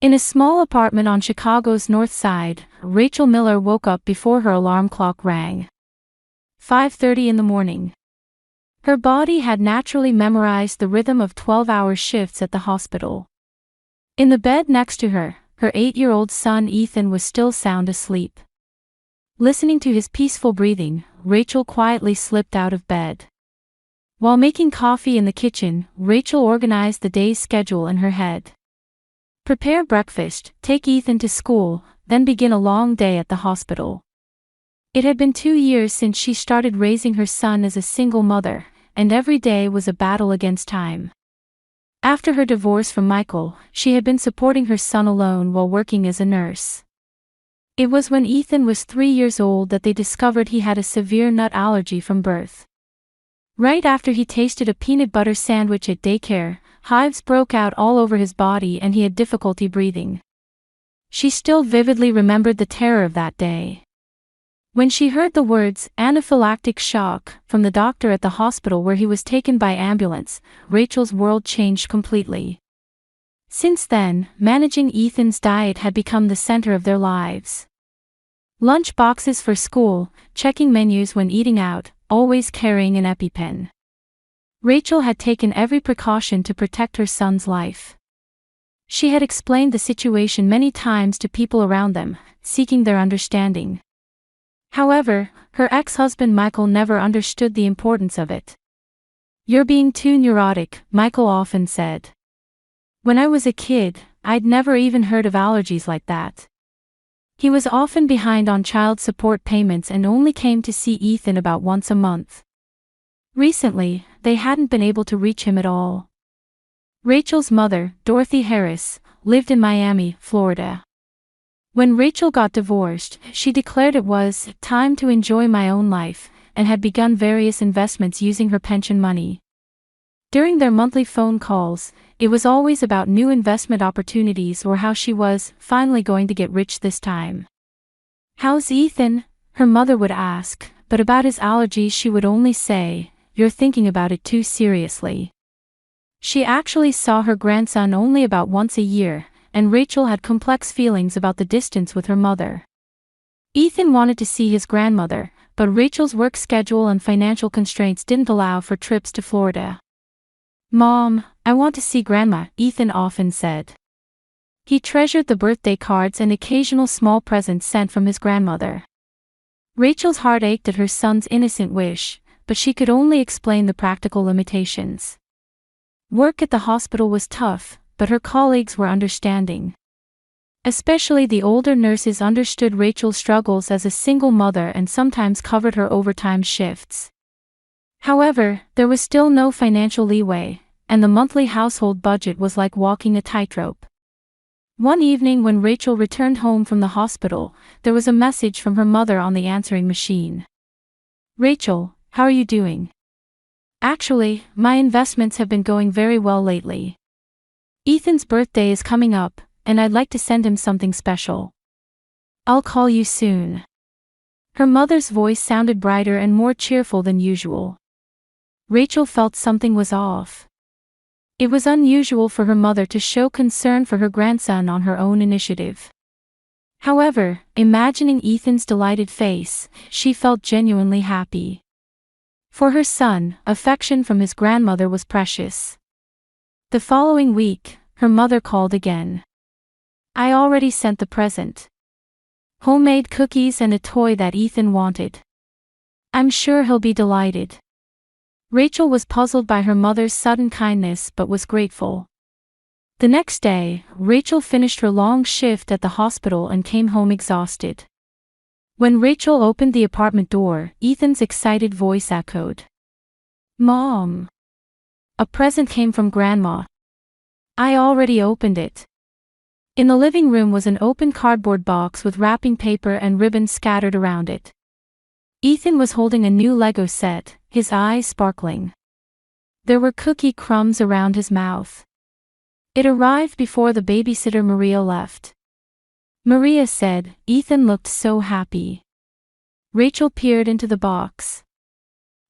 In a small apartment on Chicago's North Side, Rachel Miller woke up before her alarm clock rang. 5:30 in the morning. Her body had naturally memorized the rhythm of 12-hour shifts at the hospital. In the bed next to her, her 8-year-old son Ethan was still sound asleep. Listening to his peaceful breathing, Rachel quietly slipped out of bed. While making coffee in the kitchen, Rachel organized the day's schedule in her head. Prepare breakfast, take Ethan to school, then begin a long day at the hospital. It had been 2 years since she started raising her son as a single mother, and every day was a battle against time. After her divorce from Michael, she had been supporting her son alone while working as a nurse. It was when Ethan was 3 years old that they discovered he had a severe nut allergy from birth. Right after he tasted a peanut butter sandwich at daycare, hives broke out all over his body and he had difficulty breathing. She still vividly remembered the terror of that day. When she heard the words, anaphylactic shock, from the doctor at the hospital where he was taken by ambulance, Rachel's world changed completely. Since then, managing Ethan's diet had become the center of their lives. Lunch boxes for school, checking menus when eating out, always carrying an EpiPen. Rachel had taken every precaution to protect her son's life. She had explained the situation many times to people around them, seeking their understanding. However, her ex-husband Michael never understood the importance of it. "You're being too neurotic," Michael often said. "When I was a kid, I'd never even heard of allergies like that." He was often behind on child support payments and only came to see Ethan about once a month. Recently, they hadn't been able to reach him at all. Rachel's mother, Dorothy Harris, lived in Miami, Florida. When Rachel got divorced, she declared it was time to enjoy my own life, and had begun various investments using her pension money. During their monthly phone calls, it was always about new investment opportunities or how she was finally going to get rich this time. "How's Ethan?" her mother would ask, but about his allergies she would only say, "You're thinking about it too seriously." She actually saw her grandson only about once a year, and Rachel had complex feelings about the distance with her mother. Ethan wanted to see his grandmother, but Rachel's work schedule and financial constraints didn't allow for trips to Florida. "Mom, I want to see Grandma," Ethan often said. He treasured the birthday cards and occasional small presents sent from his grandmother. Rachel's heart ached at her son's innocent wish, but she could only explain the practical limitations. Work at the hospital was tough, but her colleagues were understanding. Especially the older nurses understood Rachel's struggles as a single mother and sometimes covered her overtime shifts. However, there was still no financial leeway, and the monthly household budget was like walking a tightrope. One evening when Rachel returned home from the hospital, there was a message from her mother on the answering machine. "Rachel, how are you doing? Actually, my investments have been going very well lately. Ethan's birthday is coming up, and I'd like to send him something special. I'll call you soon." Her mother's voice sounded brighter and more cheerful than usual. Rachel felt something was off. It was unusual for her mother to show concern for her grandson on her own initiative. However, imagining Ethan's delighted face, she felt genuinely happy. For her son, affection from his grandmother was precious. The following week, her mother called again. "I already sent the present. Homemade cookies and a toy that Ethan wanted. I'm sure he'll be delighted." Rachel was puzzled by her mother's sudden kindness but was grateful. The next day, Rachel finished her long shift at the hospital and came home exhausted. When Rachel opened the apartment door, Ethan's excited voice echoed. "Mom! A present came from Grandma. I already opened it." In the living room was an open cardboard box with wrapping paper and ribbons scattered around it. Ethan was holding a new Lego set, his eyes sparkling. There were cookie crumbs around his mouth. It arrived before the babysitter Maria left. Maria said, "Ethan looked so happy." Rachel peered into the box.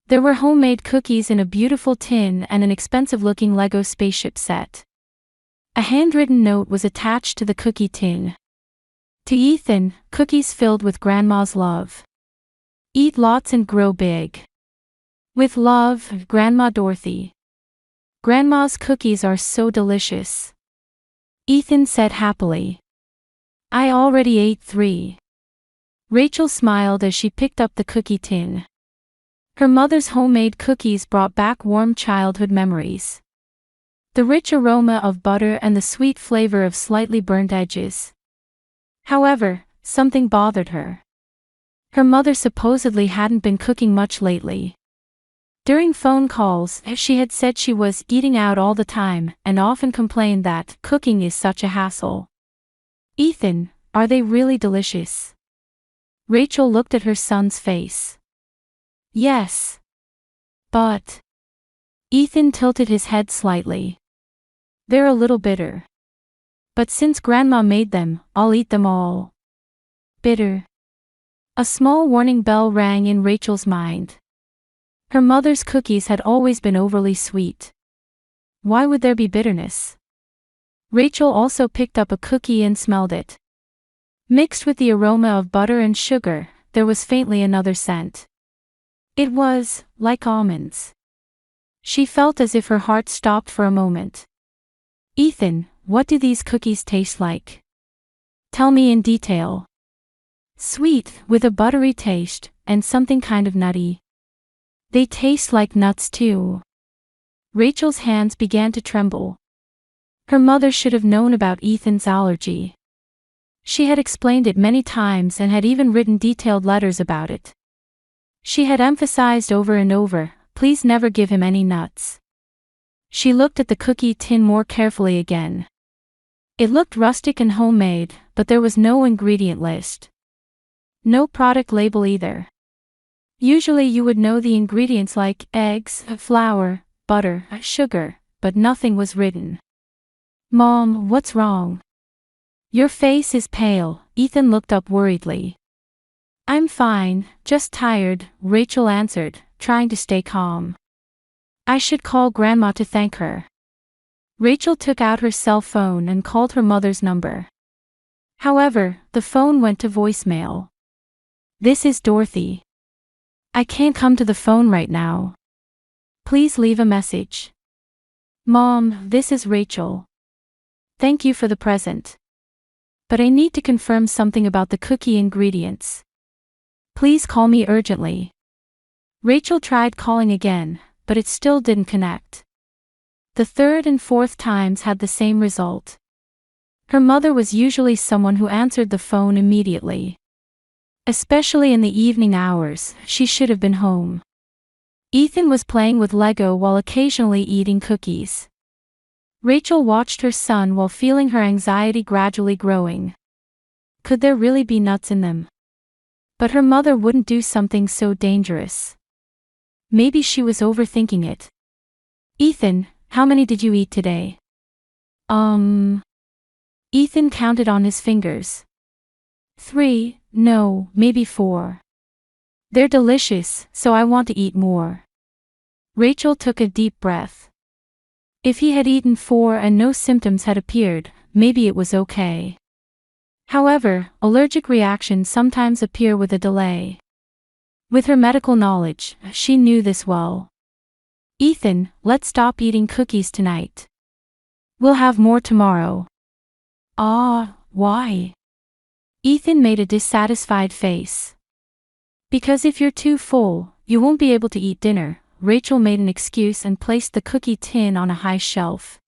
There were homemade cookies in a beautiful tin and an expensive-looking Lego spaceship set. A handwritten note was attached to the cookie tin. To Ethan, cookies filled with Grandma's love. Eat lots and grow big. With love, Grandma Dorothy. Grandma's cookies are so delicious. Ethan said happily. I already ate 3. Rachel smiled as she picked up the cookie tin. Her mother's homemade cookies brought back warm childhood memories. The rich aroma of butter and the sweet flavor of slightly burnt edges. However, something bothered her. Her mother supposedly hadn't been cooking much lately. During phone calls, she had said she was eating out all the time and often complained that cooking is such a hassle. Ethan, are they really delicious? Rachel looked at her son's face. Yes. But. Ethan tilted his head slightly. They're a little bitter. But since Grandma made them, I'll eat them all. Bitter. A small warning bell rang in Rachel's mind. Her mother's cookies had always been overly sweet. Why would there be bitterness? Rachel also picked up a cookie and smelled it. Mixed with the aroma of butter and sugar, there was faintly another scent. It was, like almonds. She felt as if her heart stopped for a moment. Ethan, what do these cookies taste like? Tell me in detail. Sweet, with a buttery taste, and something kind of nutty. They taste like nuts too. Rachel's hands began to tremble. Her mother should have known about Ethan's allergy. She had explained it many times and had even written detailed letters about it. She had emphasized over and over, please never give him any nuts. She looked at the cookie tin more carefully again. It looked rustic and homemade, but there was no ingredient list. No product label either. Usually you would know the ingredients like eggs, flour, butter, sugar, but nothing was written. Mom, what's wrong? Your face is pale. Ethan looked up worriedly. I'm fine, just tired, Rachel answered, trying to stay calm. I should call Grandma to thank her. Rachel took out her cell phone and called her mother's number. However, the phone went to voicemail. This is Dorothy. I can't come to the phone right now. Please leave a message. Mom, this is Rachel. Thank you for the present. But I need to confirm something about the cookie ingredients. Please call me urgently. Rachel tried calling again, but it still didn't connect. The third and fourth times had the same result. Her mother was usually someone who answered the phone immediately. Especially in the evening hours, she should have been home. Ethan was playing with Lego while occasionally eating cookies. Rachel watched her son while feeling her anxiety gradually growing. Could there really be nuts in them? But her mother wouldn't do something so dangerous. Maybe she was overthinking it. Ethan, how many did you eat today? Ethan counted on his fingers. 3, no, maybe 4. They're delicious, so I want to eat more. Rachel took a deep breath. If he had eaten 4 and no symptoms had appeared, maybe it was okay. However, allergic reactions sometimes appear with a delay. With her medical knowledge, she knew this well. Ethan, let's stop eating cookies tonight. We'll have more tomorrow. Why? Ethan made a dissatisfied face. Because if you're too full, you won't be able to eat dinner. Rachel made an excuse and placed the cookie tin on a high shelf.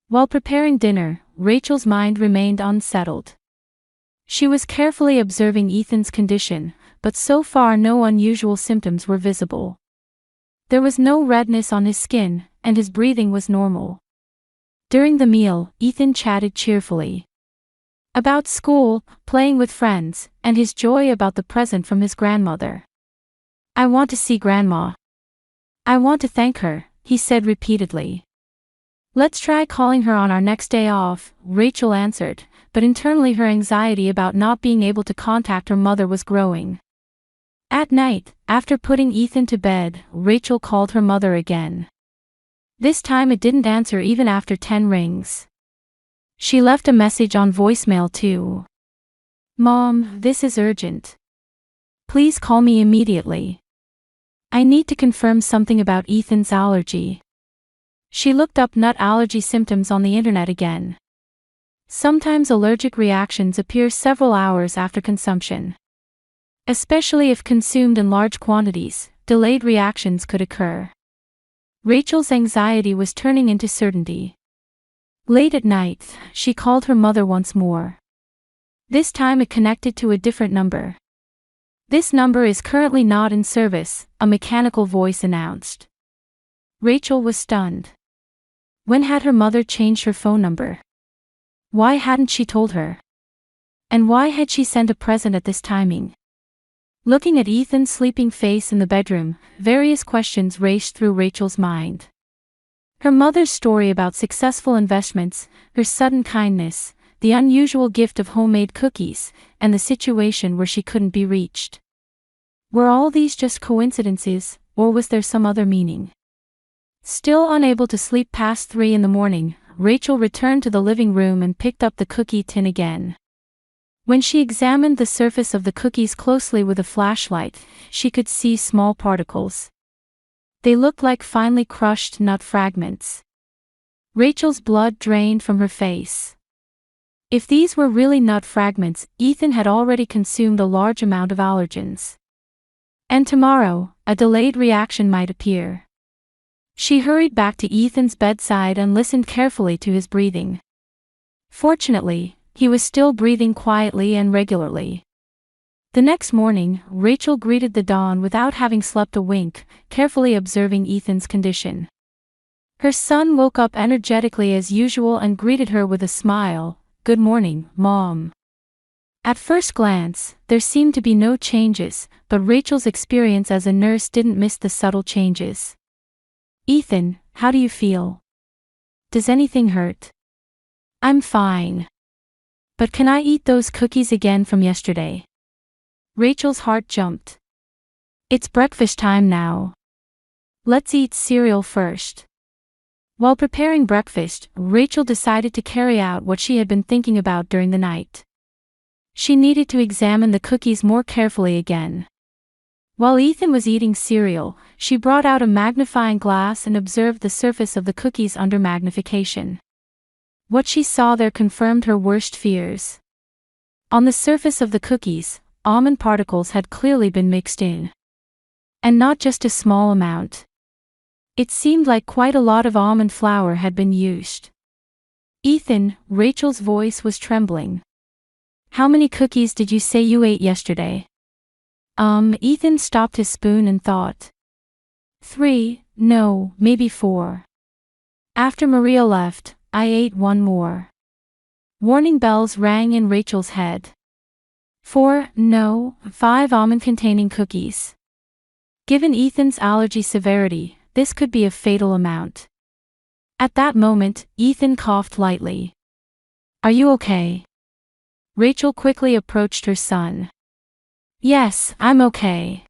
While preparing dinner, Rachel's mind remained unsettled. She was carefully observing Ethan's condition, but so far no unusual symptoms were visible. There was no redness on his skin, and his breathing was normal. During the meal, Ethan chatted cheerfully. About school, playing with friends, and his joy about the present from his grandmother. I want to see Grandma. I want to thank her, he said repeatedly. Let's try calling her on our next day off, Rachel answered, but internally her anxiety about not being able to contact her mother was growing. At night, after putting Ethan to bed, Rachel called her mother again. This time it didn't answer even after 10 rings. She left a message on voicemail too. Mom, this is urgent. Please call me immediately. I need to confirm something about Ethan's allergy. She looked up nut allergy symptoms on the internet again. Sometimes allergic reactions appear several hours after consumption. Especially if consumed in large quantities, delayed reactions could occur. Rachel's anxiety was turning into certainty. Late at night, she called her mother once more. This time it connected to a different number. This number is currently not in service, a mechanical voice announced. Rachel was stunned. When had her mother changed her phone number? Why hadn't she told her? And why had she sent a present at this timing? Looking at Ethan's sleeping face in the bedroom, various questions raced through Rachel's mind. Her mother's story about successful investments, her sudden kindness, the unusual gift of homemade cookies, and the situation where she couldn't be reached. Were all these just coincidences, or was there some other meaning? Still unable to sleep past 3 in the morning, Rachel returned to the living room and picked up the cookie tin again. When she examined the surface of the cookies closely with a flashlight, she could see small particles. They looked like finely crushed nut fragments. Rachel's blood drained from her face. If these were really nut fragments, Ethan had already consumed a large amount of allergens. And tomorrow, a delayed reaction might appear. She hurried back to Ethan's bedside and listened carefully to his breathing. Fortunately, he was still breathing quietly and regularly. The next morning, Rachel greeted the dawn without having slept a wink, carefully observing Ethan's condition. Her son woke up energetically as usual and greeted her with a smile. "Good morning, Mom." At first glance, there seemed to be no changes, but Rachel's experience as a nurse didn't miss the subtle changes. "Ethan, how do you feel? Does anything hurt?" "I'm fine. But can I eat those cookies again from yesterday?" Rachel's heart jumped. "It's breakfast time now. Let's eat cereal first." While preparing breakfast, Rachel decided to carry out what she had been thinking about during the night. She needed to examine the cookies more carefully again. While Ethan was eating cereal, she brought out a magnifying glass and observed the surface of the cookies under magnification. What she saw there confirmed her worst fears. On the surface of the cookies, almond particles had clearly been mixed in. And not just a small amount. It seemed like quite a lot of almond flour had been used. "Ethan," Rachel's voice was trembling. "How many cookies did you say you ate yesterday?" Ethan stopped his spoon and thought. 3, no, maybe 4. After Maria left, I ate one more. Warning bells rang in Rachel's head. 4, no, 5 almond-containing cookies. Given Ethan's allergy severity, this could be a fatal amount. At that moment, Ethan coughed lightly. "Are you okay?" Rachel quickly approached her son. "Yes, I'm okay.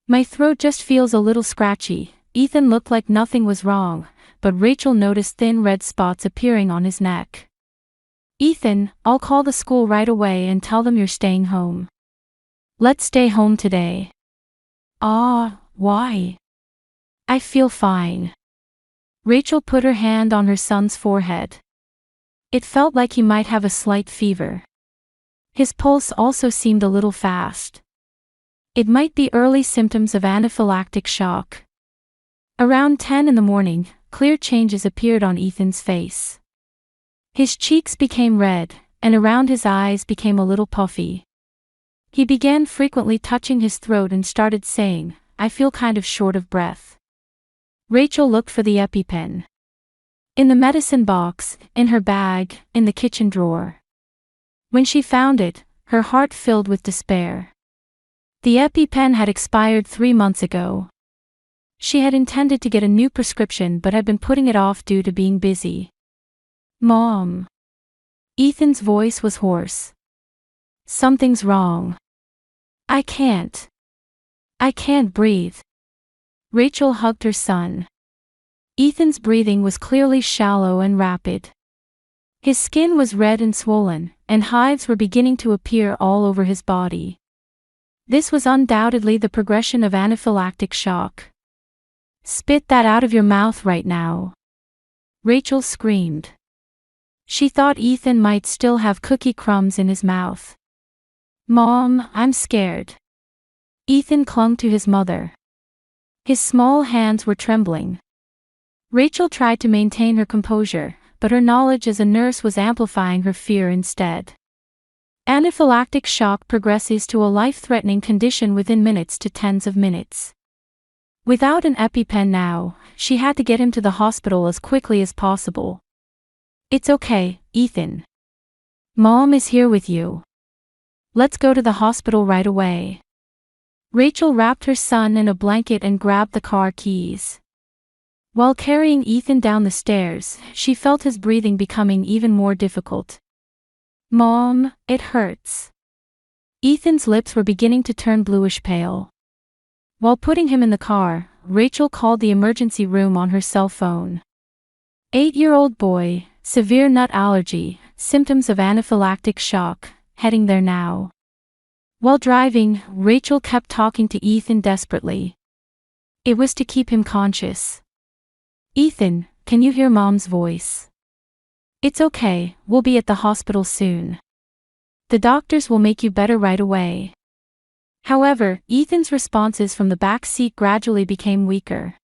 My throat just feels a little scratchy." Ethan looked like nothing was wrong, but Rachel noticed thin red spots appearing on his neck. "Ethan, I'll call the school right away and tell them you're staying home. Let's stay home today." Why? "I feel fine." Rachel put her hand on her son's forehead. It felt like he might have a slight fever. His pulse also seemed a little fast. It might be early symptoms of anaphylactic shock. Around 10 in the morning, clear changes appeared on Ethan's face. His cheeks became red, and around his eyes became a little puffy. He began frequently touching his throat and started saying, "I feel kind of short of breath." Rachel looked for the EpiPen. In the medicine box, in her bag, in the kitchen drawer. When she found it, her heart filled with despair. The EpiPen had expired 3 months ago. She had intended to get a new prescription but had been putting it off due to being busy. "Mom." Ethan's voice was hoarse. "Something's wrong. I can't breathe." Rachel hugged her son. Ethan's breathing was clearly shallow and rapid. His skin was red and swollen, and hives were beginning to appear all over his body. This was undoubtedly the progression of anaphylactic shock. "Spit that out of your mouth right now," Rachel screamed. She thought Ethan might still have cookie crumbs in his mouth. "Mom, I'm scared." Ethan clung to his mother. His small hands were trembling. Rachel tried to maintain her composure, but her knowledge as a nurse was amplifying her fear instead. Anaphylactic shock progresses to a life-threatening condition within minutes to tens of minutes. Without an EpiPen now, she had to get him to the hospital as quickly as possible. "It's okay, Ethan. Mom is here with you. Let's go to the hospital right away." Rachel wrapped her son in a blanket and grabbed the car keys. While carrying Ethan down the stairs, she felt his breathing becoming even more difficult. "Mom, it hurts." Ethan's lips were beginning to turn bluish pale. While putting him in the car, Rachel called the emergency room on her cell phone. 8-year-old boy, severe nut allergy, symptoms of anaphylactic shock, heading there now. While driving, Rachel kept talking to Ethan desperately. It was to keep him conscious. "Ethan, can you hear Mom's voice? It's okay, we'll be at the hospital soon. The doctors will make you better right away." However, Ethan's responses from the back seat gradually became weaker.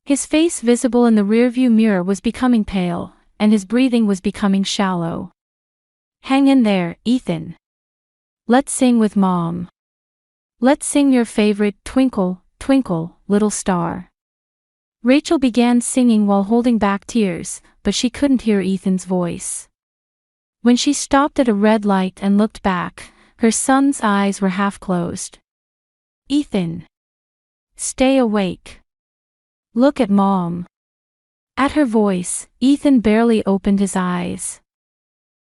His face visible in the rearview mirror was becoming pale, and his breathing was becoming shallow. "Hang in there, Ethan. Let's sing with Mom. Let's sing your favorite, Twinkle, Twinkle, Little Star." Rachel began singing while holding back tears, but she couldn't hear Ethan's voice. When she stopped at a red light and looked back, her son's eyes were half closed. "Ethan. Stay awake. Look at Mom." At her voice, Ethan barely opened his eyes.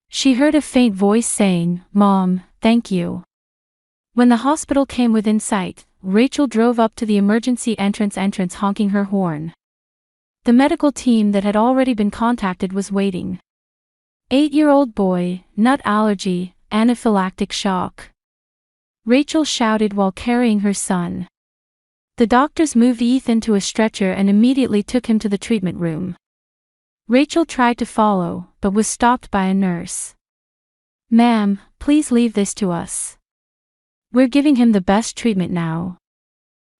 She heard a faint voice saying, "Mom, thank you." When the hospital came within sight, Rachel drove up to the emergency entrance honking her horn. The medical team that had already been contacted was waiting. 8-year-old boy, nut allergy, anaphylactic shock. Rachel shouted while carrying her son. The doctors moved Ethan to a stretcher and immediately took him to the treatment room. Rachel tried to follow, but was stopped by a nurse. "Ma'am, please leave this to us. We're giving him the best treatment now."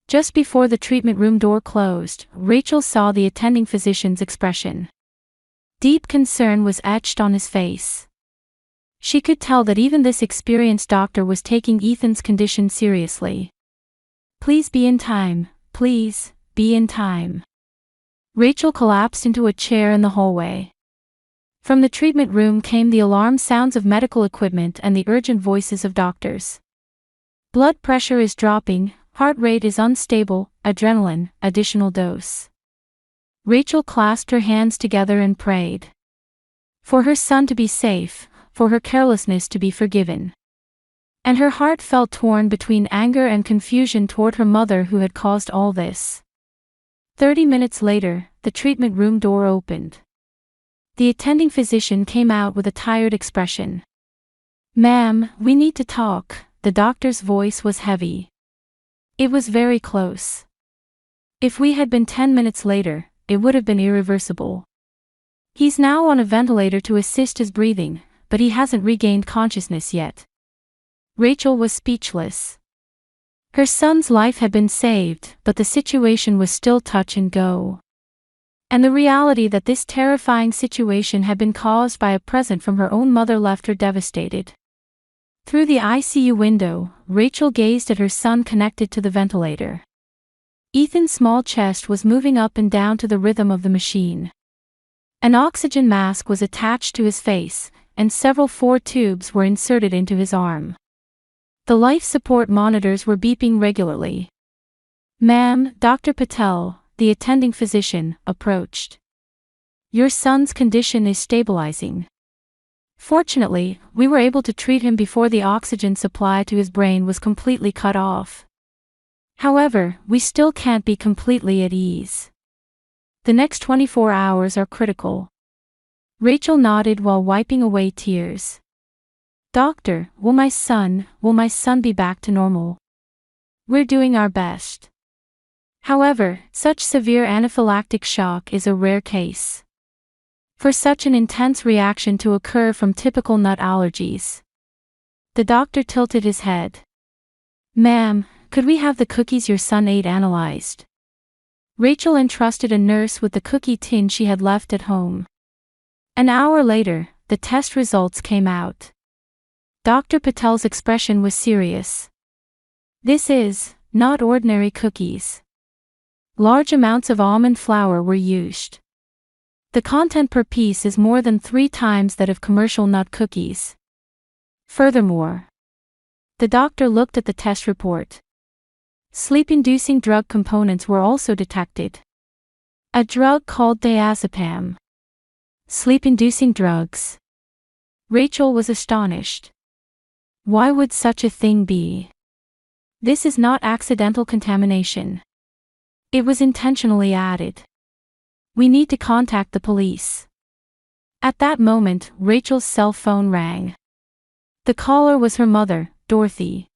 Just before the treatment room door closed, Rachel saw the attending physician's expression. Deep concern was etched on his face. She could tell that even this experienced doctor was taking Ethan's condition seriously. "Please be in time, please, be in time." Rachel collapsed into a chair in the hallway. From the treatment room came the alarm sounds of medical equipment and the urgent voices of doctors. "Blood pressure is dropping, heart rate is unstable, adrenaline, additional dose." Rachel clasped her hands together and prayed. For her son to be safe, for her carelessness to be forgiven. And her heart felt torn between anger and confusion toward her mother who had caused all this. 30 minutes later, the treatment room door opened. The attending physician came out with a tired expression. "Ma'am, we need to talk." The doctor's voice was heavy. It was very close. If we had been 10 minutes later, it would have been irreversible. He's now on a ventilator to assist his breathing, but he hasn't regained consciousness yet. Rachel was speechless. Her son's life had been saved, but the situation was still touch and go. And the reality that this terrifying situation had been caused by a present from her own mother left her devastated. Through the ICU window, Rachel gazed at her son connected to the ventilator. Ethan's small chest was moving up and down to the rhythm of the machine. An oxygen mask was attached to his face, and several 4 tubes were inserted into his arm. The life support monitors were beeping regularly. "Ma'am," Dr. Patel, the attending physician, approached. "Your son's condition is stabilizing. Fortunately, we were able to treat him before the oxygen supply to his brain was completely cut off. However, we still can't be completely at ease. The next 24 hours are critical. Rachel nodded while wiping away tears. Doctor, will my son be back to normal? We're doing our best. However, such severe anaphylactic shock is a rare case. For such an intense reaction to occur from typical nut allergies. The doctor tilted his head. Ma'am, could we have the cookies your son ate analyzed? Rachel entrusted a nurse with the cookie tin she had left at home. An hour later, the test results came out. Dr. Patel's expression was serious. This is not ordinary cookies. Large amounts of almond flour were used. The content per piece is more than 3 times that of commercial nut cookies. Furthermore, the doctor looked at the test report. Sleep-inducing drug components were also detected. A drug called diazepam. Sleep-inducing drugs. Rachel was astonished. Why would such a thing be? This is not accidental contamination. It was intentionally added. We need to contact the police. At that moment, Rachel's cell phone rang. The caller was her mother, Dorothy.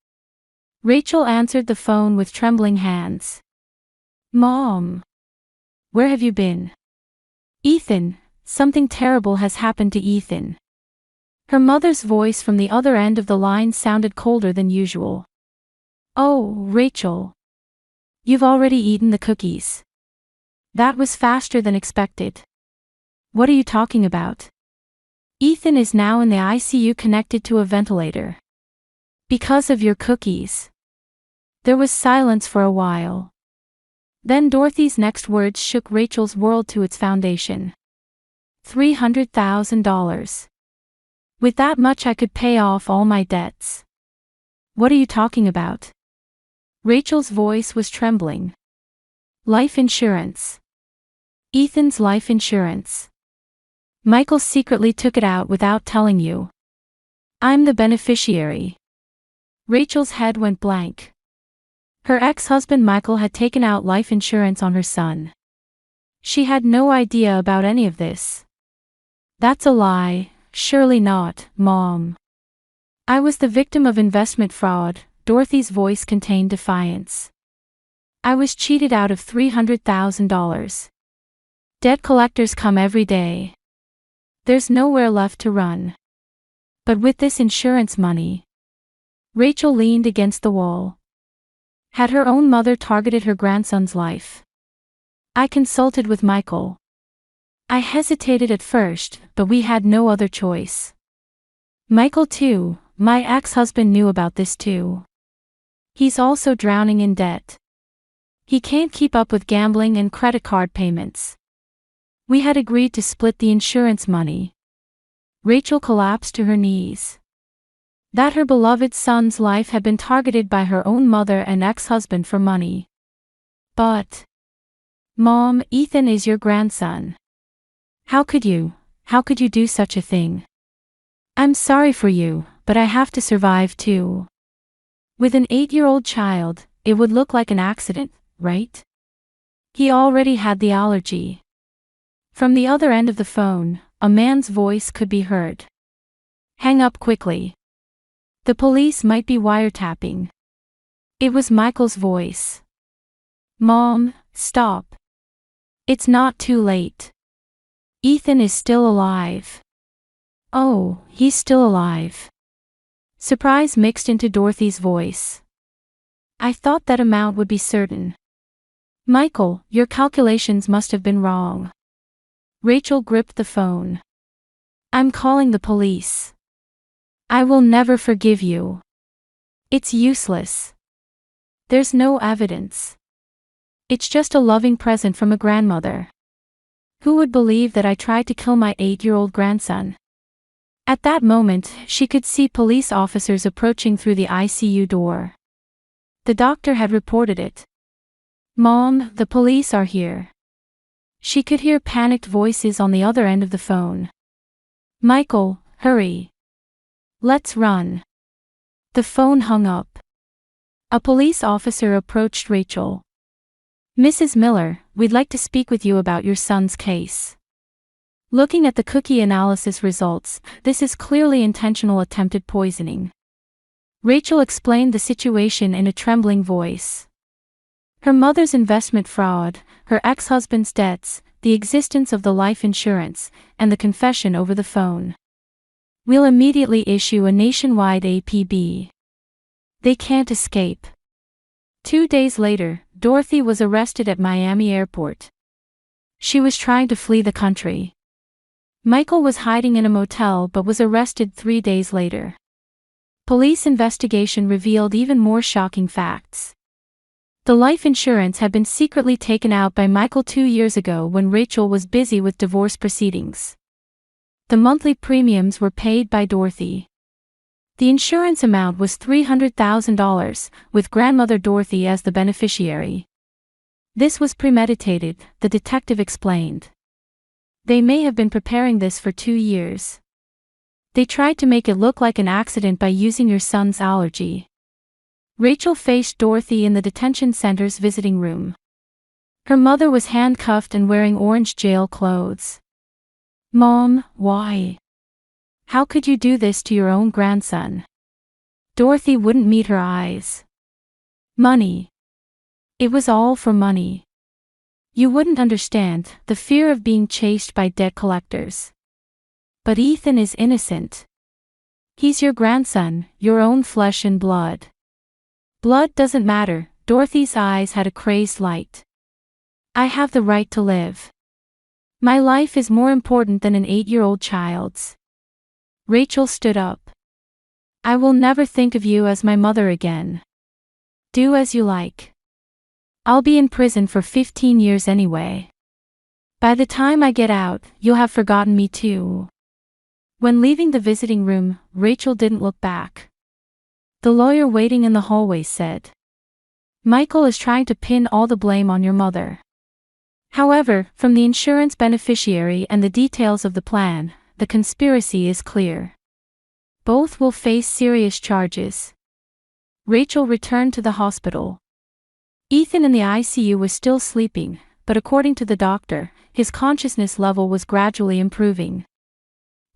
Rachel answered the phone with trembling hands. Mom! Where have you been? Ethan, something terrible has happened to Ethan. Her mother's voice from the other end of the line sounded colder than usual. Oh, Rachel. You've already eaten the cookies. That was faster than expected. What are you talking about? Ethan is now in the ICU connected to a ventilator. Because of your cookies. There was silence for a while. Then Dorothy's next words shook Rachel's world to its foundation. $300,000. With that much I could pay off all my debts. What are you talking about? Rachel's voice was trembling. Life insurance. Ethan's life insurance. Michael secretly took it out without telling you. I'm the beneficiary. Rachel's head went blank. Her ex-husband Michael had taken out life insurance on her son. She had no idea about any of this. That's a lie, surely not, Mom. I was the victim of investment fraud, Dorothy's voice contained defiance. I was cheated out of $300,000. Debt collectors come every day. There's nowhere left to run. But with this insurance money. Rachel leaned against the wall. Had her own mother targeted her grandson's life? I consulted with Michael. I hesitated at first, but we had no other choice. Michael too, my ex-husband knew about this too. He's also drowning in debt. He can't keep up with gambling and credit card payments. We had agreed to split the insurance money. Rachel collapsed to her knees. That her beloved son's life had been targeted by her own mother and ex-husband for money. But, Mom, Ethan is your grandson. How could you do such a thing? I'm sorry for you, but I have to survive too. With an 8-year-old child, it would look like an accident, right? He already had the allergy. From the other end of the phone, a man's voice could be heard. Hang up quickly. The police might be wiretapping. It was Michael's voice. Mom, stop. It's not too late. Ethan is still alive. Oh, he's still alive. Surprise mixed into Dorothy's voice. I thought that amount would be certain. Michael, your calculations must have been wrong. Rachel gripped the phone. I'm calling the police. I will never forgive you. It's useless. There's no evidence. It's just a loving present from a grandmother. Who would believe that I tried to kill my 8-year-old grandson? At that moment, she could see police officers approaching through the ICU door. The doctor had reported it. Mom, the police are here. She could hear panicked voices on the other end of the phone. Michael, hurry. Let's run. The phone hung up. A police officer approached Rachel. Mrs. Miller, we'd like to speak with you about your son's case. Looking at the cookie analysis results, this is clearly intentional attempted poisoning. Rachel explained the situation in a trembling voice. Her mother's investment fraud, her ex-husband's debts, the existence of the life insurance, and the confession over the phone. We'll immediately issue a nationwide APB. They can't escape. 2 days later, Dorothy was arrested at Miami Airport. She was trying to flee the country. Michael was hiding in a motel but was arrested 3 days later. Police investigation revealed even more shocking facts. The life insurance had been secretly taken out by Michael 2 years ago when Rachel was busy with divorce proceedings. The monthly premiums were paid by Dorothy. The insurance amount was $300,000, with grandmother Dorothy as the beneficiary. This was premeditated, the detective explained. They may have been preparing this for 2 years. They tried to make it look like an accident by using your son's allergy. Rachel faced Dorothy in the detention center's visiting room. Her mother was handcuffed and wearing orange jail clothes. "Mom, why? How could you do this to your own grandson?" Dorothy wouldn't meet her eyes. "Money. It was all for money. You wouldn't understand, the fear of being chased by debt collectors. But Ethan is innocent. He's your grandson, your own flesh and blood." "Blood doesn't matter," Dorothy's eyes had a crazed light. "I have the right to live. My life is more important than an 8-year-old child's." Rachel stood up. "I will never think of you as my mother again. Do as you like. I'll be in prison for 15 years anyway. By the time I get out, you'll have forgotten me too." When leaving the visiting room, Rachel didn't look back. The lawyer waiting in the hallway said, "Michael is trying to pin all the blame on your mother. However, from the insurance beneficiary and the details of the plan, the conspiracy is clear. Both will face serious charges." Rachel returned to the hospital. Ethan in the ICU was still sleeping, but according to the doctor, his consciousness level was gradually improving.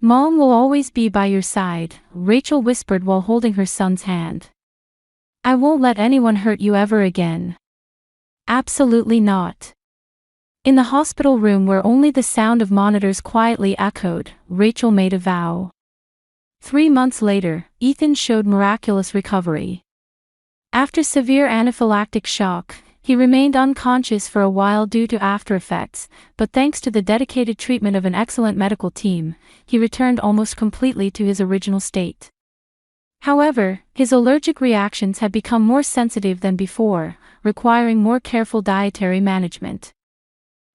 "Mom will always be by your side," Rachel whispered while holding her son's hand. "I won't let anyone hurt you ever again." "Absolutely not." In the hospital room where only the sound of monitors quietly echoed, Rachel made a vow. 3 months later, Ethan showed miraculous recovery. After severe anaphylactic shock, he remained unconscious for a while due to aftereffects, but thanks to the dedicated treatment of an excellent medical team, he returned almost completely to his original state. However, his allergic reactions had become more sensitive than before, requiring more careful dietary management.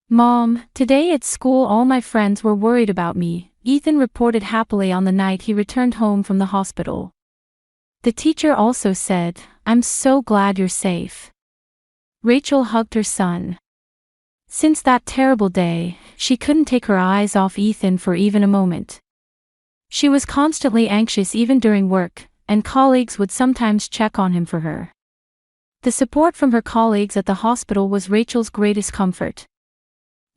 "Mom, today at school all my friends were worried about me," Ethan reported happily on the night he returned home from the hospital. The teacher also said, "I'm so glad you're safe." Rachel hugged her son. Since that terrible day, she couldn't take her eyes off Ethan for even a moment. She was constantly anxious even during work, and colleagues would sometimes check on him for her. The support from her colleagues at the hospital was Rachel's greatest comfort.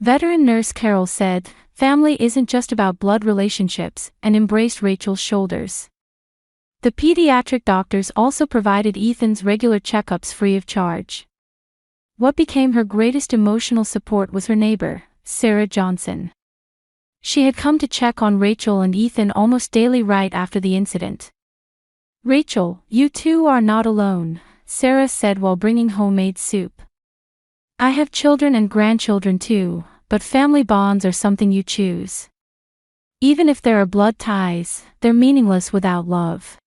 Veteran nurse Carol said, "Family isn't just about blood relationships," and embraced Rachel's shoulders. The pediatric doctors also provided Ethan's regular checkups free of charge. What became her greatest emotional support was her neighbor, Sarah Johnson. She had come to check on Rachel and Ethan almost daily right after the incident. "Rachel, you two are not alone," Sarah said while bringing homemade soup. "I have children and grandchildren too, but family bonds are something you choose. Even if there are blood ties, they're meaningless without love.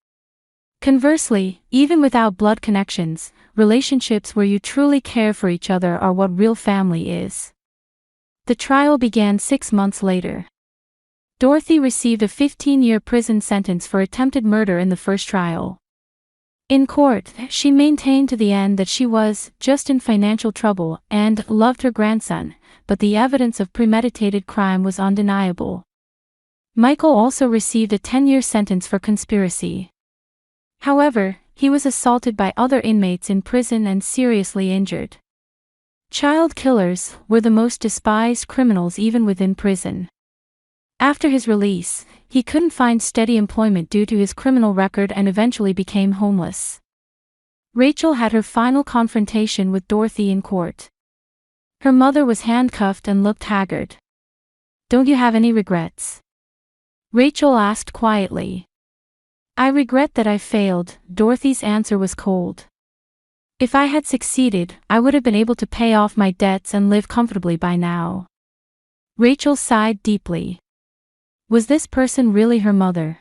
Conversely, even without blood connections, relationships where you truly care for each other are what real family is." The trial began 6 months later. Dorothy received a 15-year prison sentence for attempted murder in the first trial. In court, she maintained to the end that she was just in financial trouble and loved her grandson, but the evidence of premeditated crime was undeniable. Michael also received a 10-year sentence for conspiracy. However, he was assaulted by other inmates in prison and seriously injured. Child killers were the most despised criminals even within prison. After his release, he couldn't find steady employment due to his criminal record and eventually became homeless. Rachel had her final confrontation with Dorothy in court. Her mother was handcuffed and looked haggard. "Don't you have any regrets?" Rachel asked quietly. "I regret that I failed," Dorothy's answer was cold. "If I had succeeded, I would have been able to pay off my debts and live comfortably by now." Rachel sighed deeply. Was this person really her mother?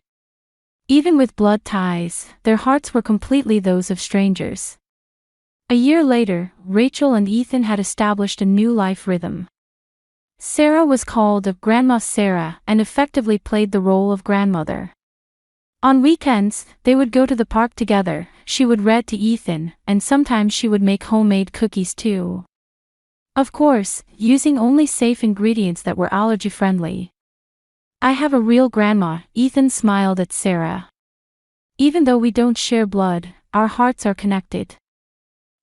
Even with blood ties, their hearts were completely those of strangers. A year later, Rachel and Ethan had established a new life rhythm. Sarah was called Grandma Sarah and effectively played the role of grandmother. On weekends, they would go to the park together, she would read to Ethan, and sometimes she would make homemade cookies too. Of course, using only safe ingredients that were allergy-friendly. "I have a real grandma," Ethan smiled at Sarah. "Even though we don't share blood, our hearts are connected."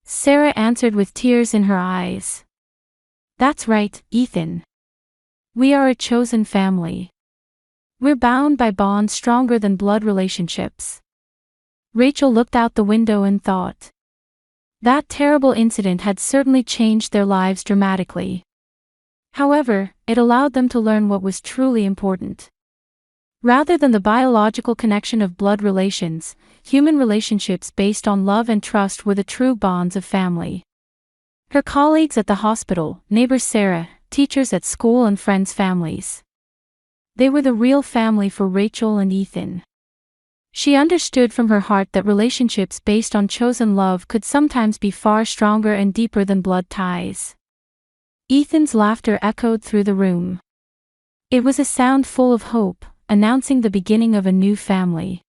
Sarah answered with tears in her eyes. "That's right, Ethan. We are a chosen family. We're bound by bonds stronger than blood relationships." Rachel looked out the window and thought. That terrible incident had certainly changed their lives dramatically. However, it allowed them to learn what was truly important. Rather than the biological connection of blood relations, human relationships based on love and trust were the true bonds of family. Her colleagues at the hospital, neighbor Sarah, teachers at school and friends' families. They were the real family for Rachel and Ethan. She understood from her heart that relationships based on chosen love could sometimes be far stronger and deeper than blood ties. Ethan's laughter echoed through the room. It was a sound full of hope, announcing the beginning of a new family.